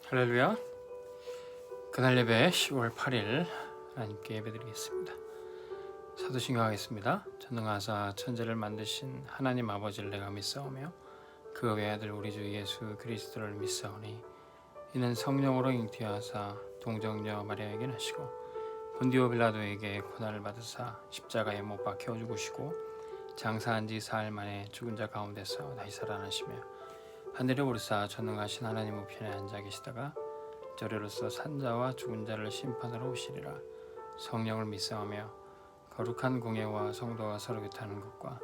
할렐루야. 그날 예배 10월 8일 하나님께 예배드리겠습니다. 사도신경 하겠습니다. 전능하사 천지를 만드신 하나님 아버지를 내가 믿사오며 그 외아들 우리 주 예수 그리스도를 믿사오니 이는 성령으로 잉태하사 동정녀 마리아에게 나시고 본디오 빌라도에게 고난을 받으사 십자가에 못 박혀 죽으시고 장사한 지 사흘 만에 죽은 자 가운데서 다시 살아나시며 하늘에 오르사 전능하신 하나님 우편에 앉아 계시다가 저리로서 산자와 죽은 자를 심판하러 오시리라. 성령을 믿사오며 거룩한 공예와 성도가 서로 교통하는 것과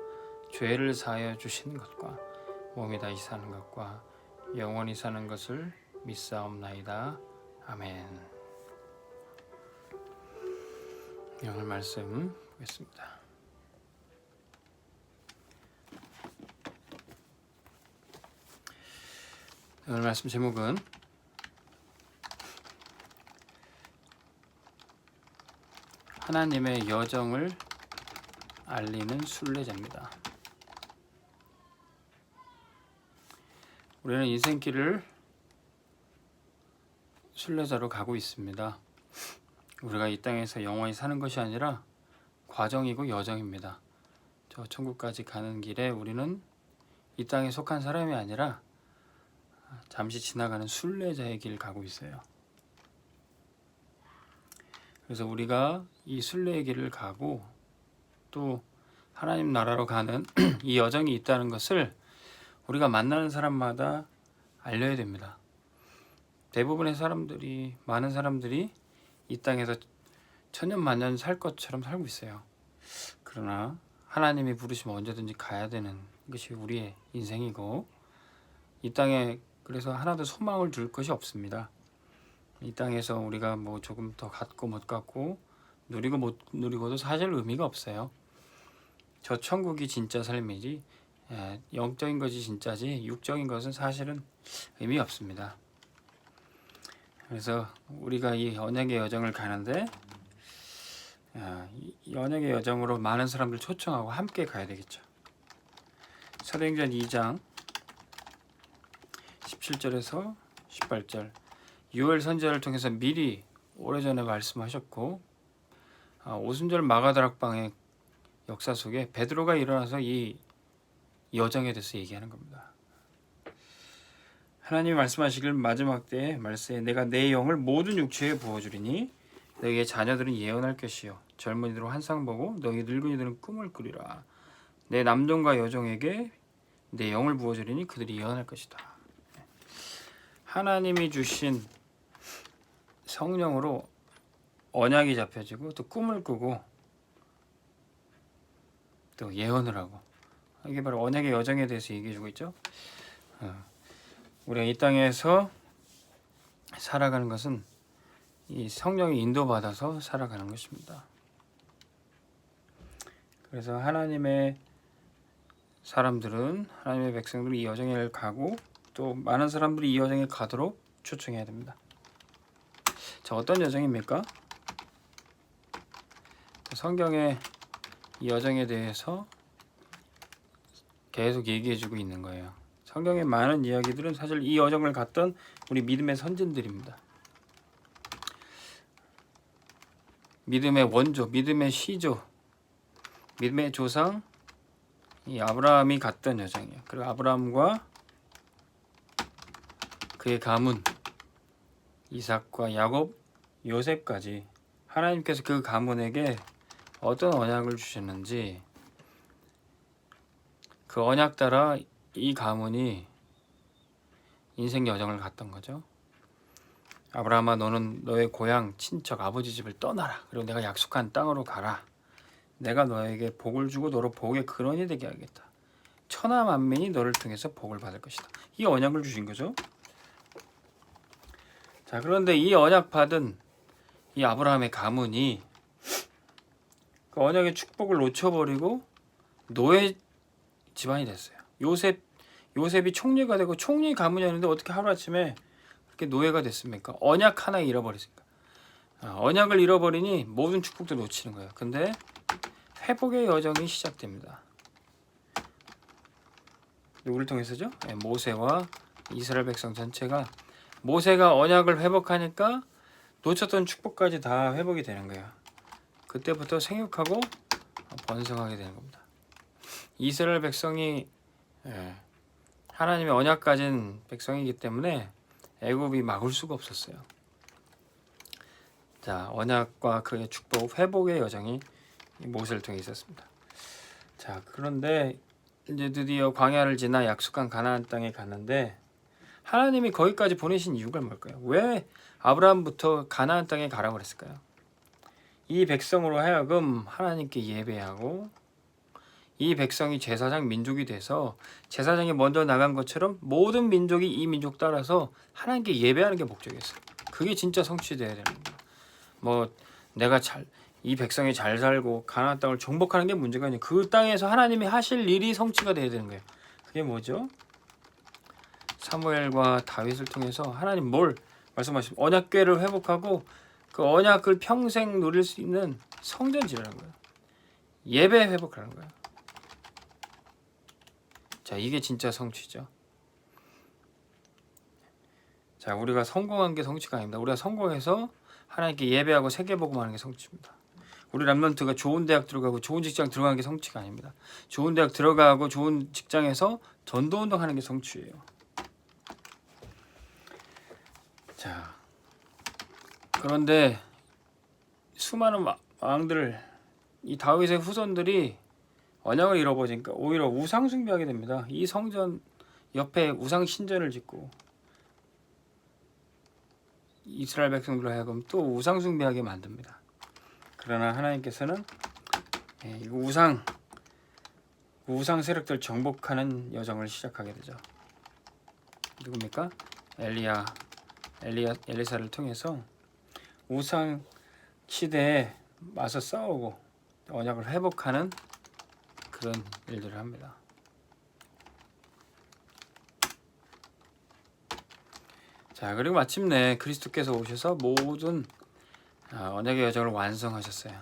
죄를 사하여 주시는 것과 몸이 다시 사는 것과 영원히 사는 것을 믿사옵나이다. 아멘. 오늘 말씀 보겠습니다. 오늘 말씀 제목은 하나님의 여정을 알리는 순례자입니다. 우리는 인생길을 순례자로 가고 있습니다. 우리가 이 땅에서 영원히 사는 것이 아니라 과정이고 여정입니다. 저 천국까지 가는 길에 우리는 이 땅에 속한 사람이 아니라 잠시 지나가는 순례자의 길을 가고 있어요. 그래서 우리가 이 순례의 길을 가고 또 하나님 나라로 가는 이 여정이 있다는 것을 우리가 만나는 사람마다 알려야 됩니다. 대부분의 사람들이, 많은 사람들이 이 땅에서 천년만년 살 것처럼 살고 있어요. 그러나 하나님이 부르시면 언제든지 가야 되는 것이 우리의 인생이고, 이 땅에 그래서 하나도 소망을 둘 것이 없습니다. 이 땅에서 우리가 뭐 조금 더 갖고 못 갖고 누리고 못 누리고도 사실 의미가 없어요. 저 천국이 진짜 삶이지, 영적인 것이 진짜지 육적인 것은 사실은 의미 없습니다. 그래서 우리가 이 언약의 여정을 가는데 이 언약의 여정으로 많은 사람들 초청하고 함께 가야 되겠죠. 사도행전 2장 17절에서 18절, 요엘 선지자를 통해서 미리 오래전에 말씀하셨고, 오순절 마가다락방의 역사 속에 베드로가 일어나서 이 여정에 대해서 얘기하는 겁니다. 하나님이 말씀하시길 마지막 때에 말세에 내가 내 영을 모든 육체에 부어주리니 너희의 자녀들은 예언할 것이요 젊은이들은 환상 보고 너희 늙은이들은 꿈을 꾸리라. 내 남종과 여종에게 내 영을 부어주리니 그들이 예언할 것이다. 하나님이 주신 성령으로 언약이 잡혀지고 또 꿈을 꾸고 또 예언을 하고, 이게 바로 언약의 여정에 대해서 얘기해주고 있죠. 우리가 이 땅에서 살아가는 것은 이 성령이 인도받아서 살아가는 것입니다. 그래서 하나님의 사람들은, 하나님의 백성들은 이 여정을 가고 또 많은 사람들이 이 여정에 가도록 초청해야 됩니다. 자, 어떤 여정입니까? 성경의 이 여정에 대해서 계속 얘기해주고 있는 거예요. 성경의 많은 이야기들은 사실 이 여정을 갔던 우리 믿음의 선진들입니다. 믿음의 원조, 믿음의 시조, 믿음의 조상, 이 아브라함이 갔던 여정이에요. 그리고 아브라함과 그의 가문 이삭과 야곱, 요셉까지 하나님께서 그 가문에게 어떤 언약을 주셨는지, 그 언약 따라 이 가문이 인생 여정을 갔던 거죠. 아브라함아, 너는 너의 고향 친척 아버지 집을 떠나라. 그리고 내가 약속한 땅으로 가라. 내가 너에게 복을 주고 너로 복의 근원이 되게 하겠다. 천하 만민이 너를 통해서 복을 받을 것이다. 이 언약을 주신 거죠. 자, 그런데 이 언약 받은 이 아브라함의 가문이 그 언약의 축복을 놓쳐버리고 노예 집안이 됐어요. 요셉이 총리가 되고 총리 가문이었는데 어떻게 하루아침에 그렇게 노예가 됐습니까? 언약 하나 잃어버렸으니까. 언약을 잃어버리니 모든 축복도 놓치는 거예요. 근데 회복의 여정이 시작됩니다. 누구를 통해서죠? 모세와 이스라엘 백성 전체가 모세가 언약을 회복하니까 놓쳤던 축복까지 다 회복이 되는 거예요. 그때부터 생육하고 번성하게 되는 겁니다. 이스라엘 백성이 하나님의 언약 가진 백성이기 때문에 애굽이 막을 수가 없었어요. 자, 언약과 그의 축복, 회복의 여정이 모세를 통해 있었습니다. 자, 그런데 이제 드디어 광야를 지나 약속한 가나안 땅에 갔는데 하나님이 거기까지 보내신 이유가 뭘까요? 왜 아브라함부터 가나안 땅에 가라고 그랬을까요? 이 백성으로 하여금 하나님께 예배하고 이 백성이 제사장 민족이 돼서 제사장이 먼저 나간 것처럼 모든 민족이 이 민족 따라서 하나님께 예배하는 게 목적이었어요. 그게 진짜 성취돼야 되는 거예요. 뭐 내가 이 백성이 잘 살고 가나안 땅을 정복하는 게 문제가 아니에요. 그 땅에서 하나님이 하실 일이 성취가 돼야 되는 거예요. 그게 뭐죠? 사무엘과 다윗을 통해서 하나님 뭘 말씀하시면 언약궤를 회복하고 그 언약을 평생 누릴 수 있는 성전 지으라는 거예요. 예배 회복하는 거예요. 자, 이게 진짜 성취죠. 자, 우리가 성공한 게 성취가 아닙니다. 우리가 성공해서 하나님께 예배하고 세계복음하는 게 성취입니다. 우리 랩런트가 좋은 대학 들어가고 좋은 직장 들어가는 게 성취가 아닙니다. 좋은 대학 들어가고 좋은 직장에서 전도운동하는 게 성취예요. 자, 그런데 수많은 왕들, 이 다윗의 후손들이 언약을 잃어버리니까 오히려 우상 숭배하게 됩니다. 이 성전 옆에 우상 신전을 짓고 이스라엘 백성들로 하여금 또 우상 숭배하게 만듭니다. 그러나 하나님께서는 우상 세력들 정복하는 여정을 시작하게 되죠. 누굽니까? 엘리사를 통해서 우상 시대에 맞서 싸우고 언약을 회복하는 그런 일들을 합니다. 자, 그리고 마침내 그리스도께서 오셔서 모든 언약의 여정을 완성하셨어요.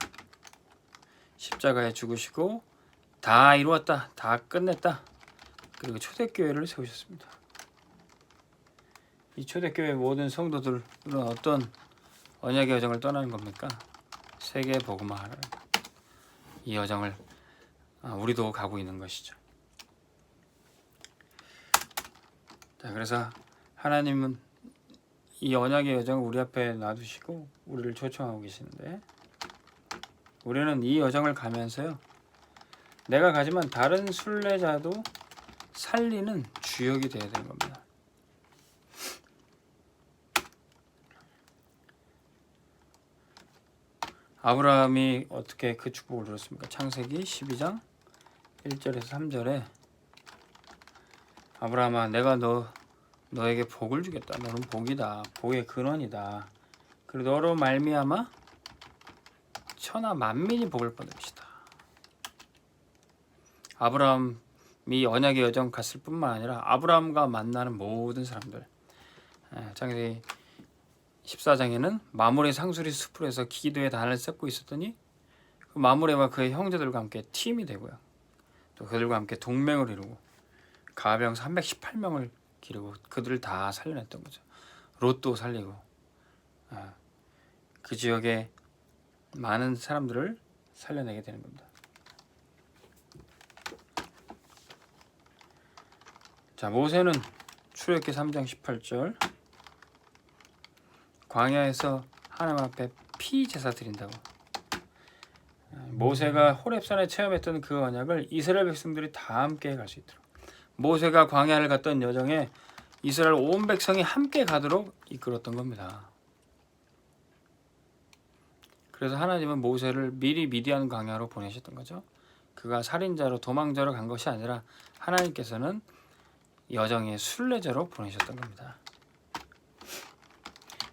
십자가에 죽으시고 다 이루었다, 다 끝냈다. 그리고 초대교회를 세우셨습니다. 이 초대교회 모든 성도들은 어떤 언약의 여정을 떠나는 겁니까? 세계 복음화하는 이 여정을 우리도 가고 있는 것이죠. 자, 그래서 하나님은 이 언약의 여정을 우리 앞에 놔두시고 우리를 초청하고 계시는데 우리는 이 여정을 가면서요, 내가 가지만 다른 순례자도 살리는 주역이 되어야 되는 겁니다. 아브라함이 어떻게 그 축복을 누렸습니까? 창세기 12장 1절에서 3절에 아브라함아, 내가 너에게 복을 주겠다. 너는 복이다. 복의 근원이다. 그리고 너로 말미암아 천하 만민이 복을 받을 것이다. 아브라함이 언약의 여정 갔을 뿐만 아니라 아브라함과 만나는 모든 사람들, 창세기 14장에는 마므레 상수리 숲에서 기도의 단을 쌓고 있었더니 그 마므레와 그의 형제들과 함께 팀이 되고요, 또 그들과 함께 동맹을 이루고 가병 318명을 기르고 그들을 다 살려냈던 거죠. 롯도 살리고 그 지역에 많은 사람들을 살려내게 되는 겁니다. 자, 모세는 출애굽기 3장 18절 광야에서 하나님 앞에 피 제사 드린다고. 모세가 호렙산에 체험했던 그 언약을 이스라엘 백성들이 다 함께 갈 수 있도록, 모세가 광야를 갔던 여정에 이스라엘 온 백성이 함께 가도록 이끌었던 겁니다. 그래서 하나님은 모세를 미리 미디안 광야로 보내셨던 거죠. 그가 살인자로 도망자로 간 것이 아니라 하나님께서는 여정의 순례자로 보내셨던 겁니다.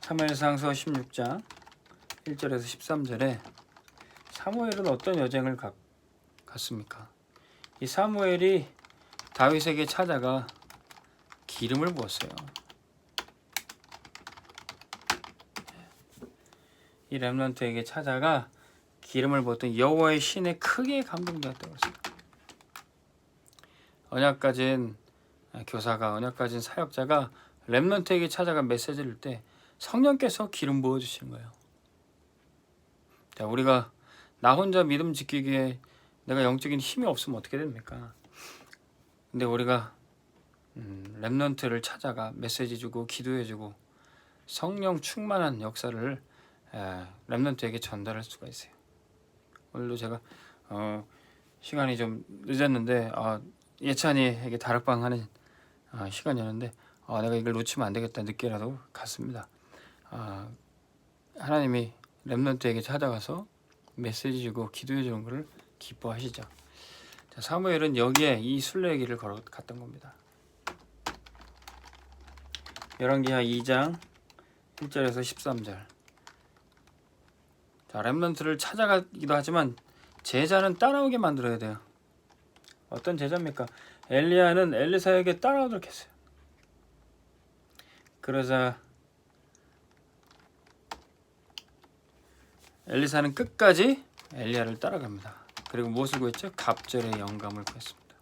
사무엘상서 16장 1절에서 13절에 사무엘은 어떤 여정을 갔습니까? 이 사무엘이 다윗에게 찾아가 기름을 부었어요. 이 렘넌트에게 찾아가 기름을 부었더니 여호와의 신에 크게 감동되었다고 했습니다. 언약 가진 교사가, 언약 가진 사역자가 렘넌트에게 찾아간 메시지를 때 성령께서 기름 부어 주시는 거예요. 자, 우리가 나 혼자 믿음 지키기에 내가 영적인 힘이 없으면 어떻게 됩니까? 근데 우리가 렘넌트를 찾아가 메시지 주고 기도해 주고 성령 충만한 역사를 렘넌트에게 전달할 수가 있어요. 오늘도 제가 시간이 좀 늦었는데 예찬이에게 다락방 하는 시간이었는데 내가 이걸 놓치면 안 되겠다, 늦게라도 갔습니다. 하나님이 렘넌트에게 찾아가서 메시지 주고 기도해 주는 것을 기뻐하시죠. 자, 사무엘은 여기에 이 순례의 길을 걸어갔던 겁니다. 열왕기하 2장 1절에서 13절. 자, 렘넌트를 찾아가기도 하지만 제자는 따라오게 만들어야 돼요. 어떤 제자입니까? 엘리야는 엘리사에게 따라오도록 했어요. 그러자 엘리사는 끝까지 엘리야를 따라갑니다. 그리고 무엇을 구했죠? 갑절의 영감을 구했습니다.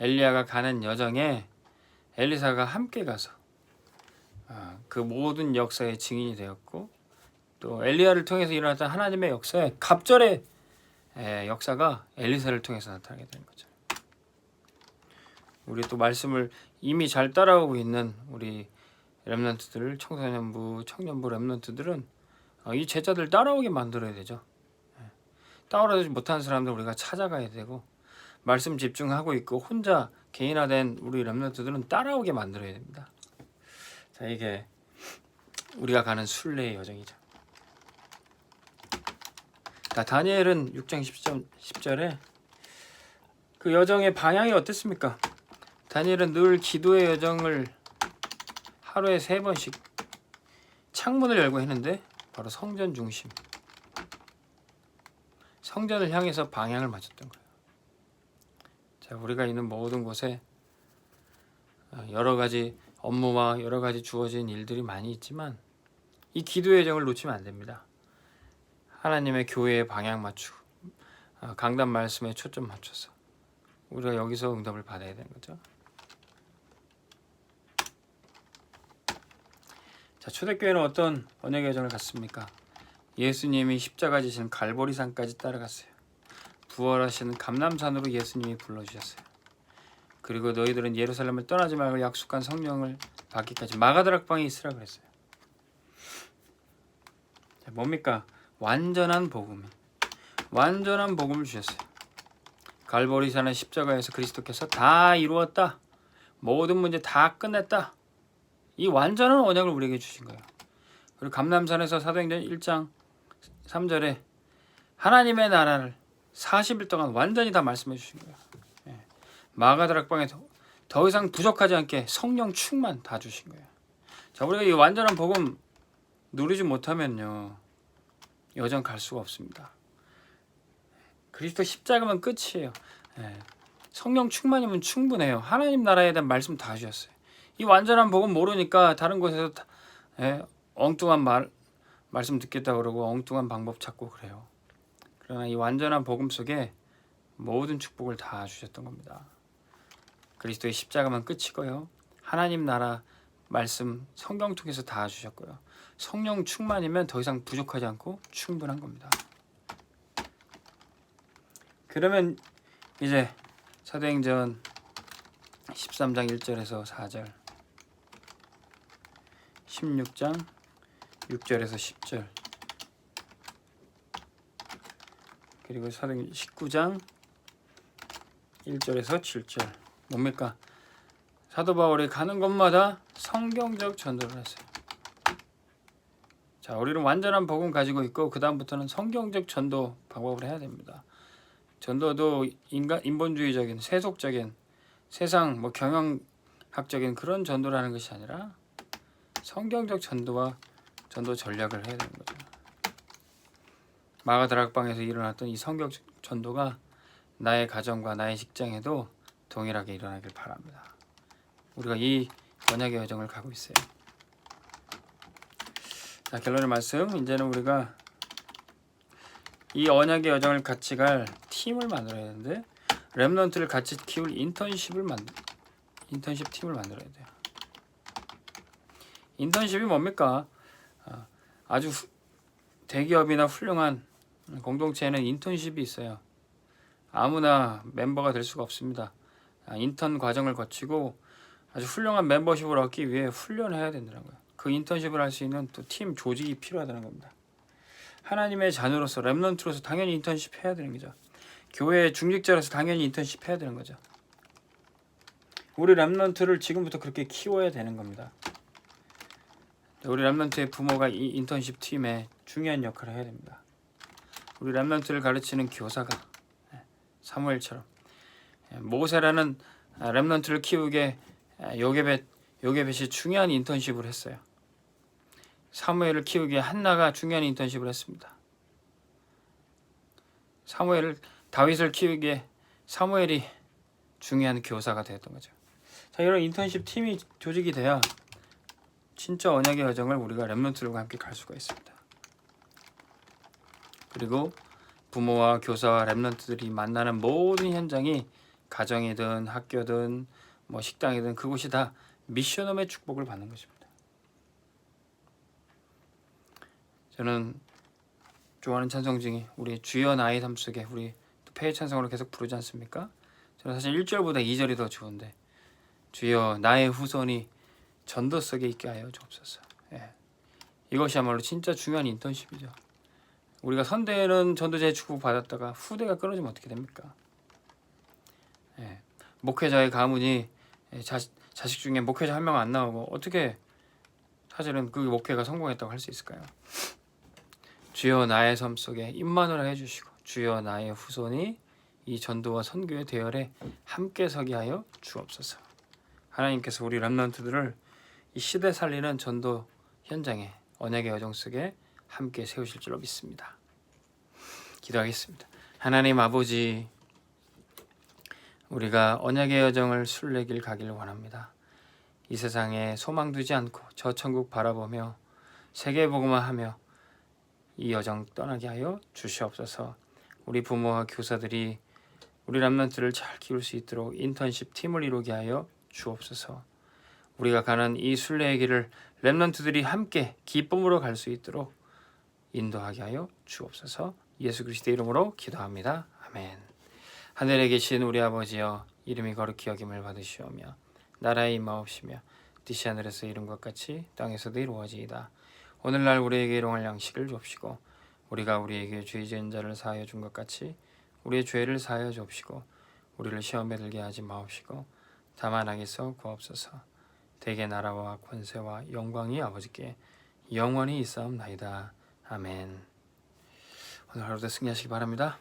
엘리야가 가는 여정에 엘리사가 함께 가서 그 모든 역사의 증인이 되었고, 또 엘리야를 통해서 일어났던 하나님의 역사에 갑절의 역사가 엘리사를 통해서 나타나게 되는 거죠. 우리 또 말씀을 이미 잘 따라오고 있는 우리 렘넌트들, 청소년부, 청년부 렘넌트들은 이 제자들 따라오게 만들어야 되죠. 따라오지 못하는 사람들 우리가 찾아가야 되고, 말씀 집중하고 있고 혼자 개인화된 우리 렘넌트들은 따라오게 만들어야 됩니다. 자, 이게 우리가 가는 순례의 여정이죠. 자, 다니엘은 6장 10절에 그 여정의 방향이 어땠습니까? 다니엘은 늘 기도의 여정을 하루에 3번씩 창문을 열고 했는데 바로 성전 중심, 성전을 향해서 방향을 맞췄던 거예요. 자, 우리가 있는 모든 곳에 여러 가지 업무와 여러 가지 주어진 일들이 많이 있지만 이 기도의 여정을 놓치면 안 됩니다. 하나님의 교회에 방향 맞추고 강단 말씀에 초점 맞춰서 우리가 여기서 응답을 받아야 되는 거죠. 자, 초대교회는 어떤 언약의 여정을 갔습니까? 예수님이 십자가 지신 갈보리산까지 따라갔어요. 부활하시는 감람산으로 예수님이 불러주셨어요. 그리고 너희들은 예루살렘을 떠나지 말고 약속한 성령을 받기까지 마가다락방에 있으라 그랬어요. 자, 뭡니까? 완전한 복음을 주셨어요. 갈보리산의 십자가에서 그리스도께서 다 이루었다, 모든 문제 다 끝냈다, 이 완전한 언약을 우리에게 주신 거예요. 그리고 감람산에서 사도행전 1장 3절에 하나님의 나라를 40일 동안 완전히 다 말씀해 주신 거예요. 마가다락방에 더 이상 부족하지 않게 성령 충만 다 주신 거예요. 자, 우리가 이 완전한 복음 누리지 못하면요, 여정 갈 수가 없습니다. 그리스도 십자가면 끝이에요. 성령 충만이면 충분해요. 하나님 나라에 대한 말씀 다 주셨어요. 이 완전한 복음 모르니까 다른 곳에서 엉뚱한 말씀 듣겠다 그러고 엉뚱한 방법 찾고 그래요. 그러나 이 완전한 복음 속에 모든 축복을 다 주셨던 겁니다. 그리스도의 십자가만 끝이고요, 하나님 나라 말씀 성경 통해서 다 주셨고요, 성령 충만이면 더 이상 부족하지 않고 충분한 겁니다. 그러면 이제 사도행전 13장 1절에서 4절, 16장 6절에서 10절, 그리고 사도행전 19장 1절에서 7절, 뭡니까? 사도 바울이 가는 곳마다 성경적 전도를 했어요. 자, 우리는 완전한 복음 가지고 있고 그 다음부터는 성경적 전도 방법을 해야 됩니다. 전도도 인본주의적인 세속적인 세상 경영학적인 그런 전도라는 것이 아니라 성경적 전도와 전도 전략을 해야 되는 거죠. 마가다락방에서 일어났던 이 성경적 전도가 나의 가정과 나의 직장에도 동일하게 일어나길 바랍니다. 우리가 이 언약의 여정을 가고 있어요. 자, 결론의 말씀, 이제는 우리가 이 언약의 여정을 같이 갈 팀을 만들어야 되는데 렘넌트를 같이 키울 인턴십을 인턴십 팀을 만들어야 돼요. 인턴십이 뭡니까? 아주 대기업이나 훌륭한 공동체에는 인턴십이 있어요. 아무나 멤버가 될 수가 없습니다. 인턴 과정을 거치고 아주 훌륭한 멤버십을 얻기 위해 훈련해야 된다는 거예요. 그 인턴십을 할 수 있는 또 팀 조직이 필요하다는 겁니다. 하나님의 자녀로서 렘넌트로서 당연히 인턴십 해야 되는 거죠. 교회의 중직자로서 당연히 인턴십 해야 되는 거죠. 우리 렘넌트를 지금부터 그렇게 키워야 되는 겁니다. 우리 렘넌트의 부모가 이 인턴십 팀에 중요한 역할을 해야 됩니다. 우리 렘넌트를 가르치는 교사가 사무엘처럼 모세라는 렘넌트를 키우게 요게벳이 중요한 인턴십을 했어요. 사무엘을 키우기에 한나가 중요한 인턴십을 했습니다. 다윗을 키우기에 사무엘이 중요한 교사가 되었던 거죠. 자, 이런 인턴십 팀이 조직이 돼야 진짜 언약의 여정을 우리가 렘넌트들과 함께 갈 수가 있습니다. 그리고 부모와 교사와 렘넌트들이 만나는 모든 현장이 가정이든 학교든 뭐 식당이든 그곳이 다 미션홈의 축복을 받는 것입니다. 저는 좋아하는 찬송 중에 우리 주여 나의 삶 속에 우리 폐회 찬송으로 계속 부르지 않습니까? 저는 사실 1절보다 2절이 더 좋은데 주여 나의 후손이 전도 속에 있게 하여 주옵소서. 이것이야말로 진짜 중요한 인턴십이죠. 우리가 선대는 전도자의 축복 받았다가 후대가 끊어지면 어떻게 됩니까? 목회자의 가문이 자식 중에 목회자 한 명 안 나오고 어떻게 사실은 그 목회가 성공했다고 할 수 있을까요? 주여 나의 삶 속에 임마누라 해주시고 주여 나의 후손이 이 전도와 선교의 대열에 함께 서게 하여 주옵소서. 하나님께서 우리 렘넌트들을 이 시대 살리는 전도 현장에 언약의 여정 속에 함께 세우실 줄로 믿습니다. 기도하겠습니다. 하나님 아버지, 우리가 언약의 여정을 순례길 가기를 원합니다. 이 세상에 소망 두지 않고 저 천국 바라보며 세계 복음화 하며 이 여정 떠나게 하여 주시옵소서. 우리 부모와 교사들이 우리 렘넌트를 잘 키울 수 있도록 인턴십 팀을 이루게 하여 주옵소서. 우리가 가는 이 순례의 길을 렘넌트들이 함께 기쁨으로 갈 수 있도록 인도하게 하여 주옵소서. 예수 그리스도의 이름으로 기도합니다. 아멘. 하늘에 계신 우리 아버지여, 이름이 거룩히 여김을 받으시오며 나라의 임하옵시며 뜻이 하늘에서 이룬 것 같이 땅에서도 이루어지이다. 오늘날 우리에게 일용할 양식을 주옵시고 우리가 우리에게 죄 지은 자를 사하여 준 것 같이 우리의 죄를 사하여 주옵시고 우리를 시험에 들게 하지 마옵시고 다만 악에서 구하옵소서. 대개 나라와 권세와 영광이 아버지께 영원히 있사옵나이다. 아멘. 오늘 하루도 승리하시기 바랍니다.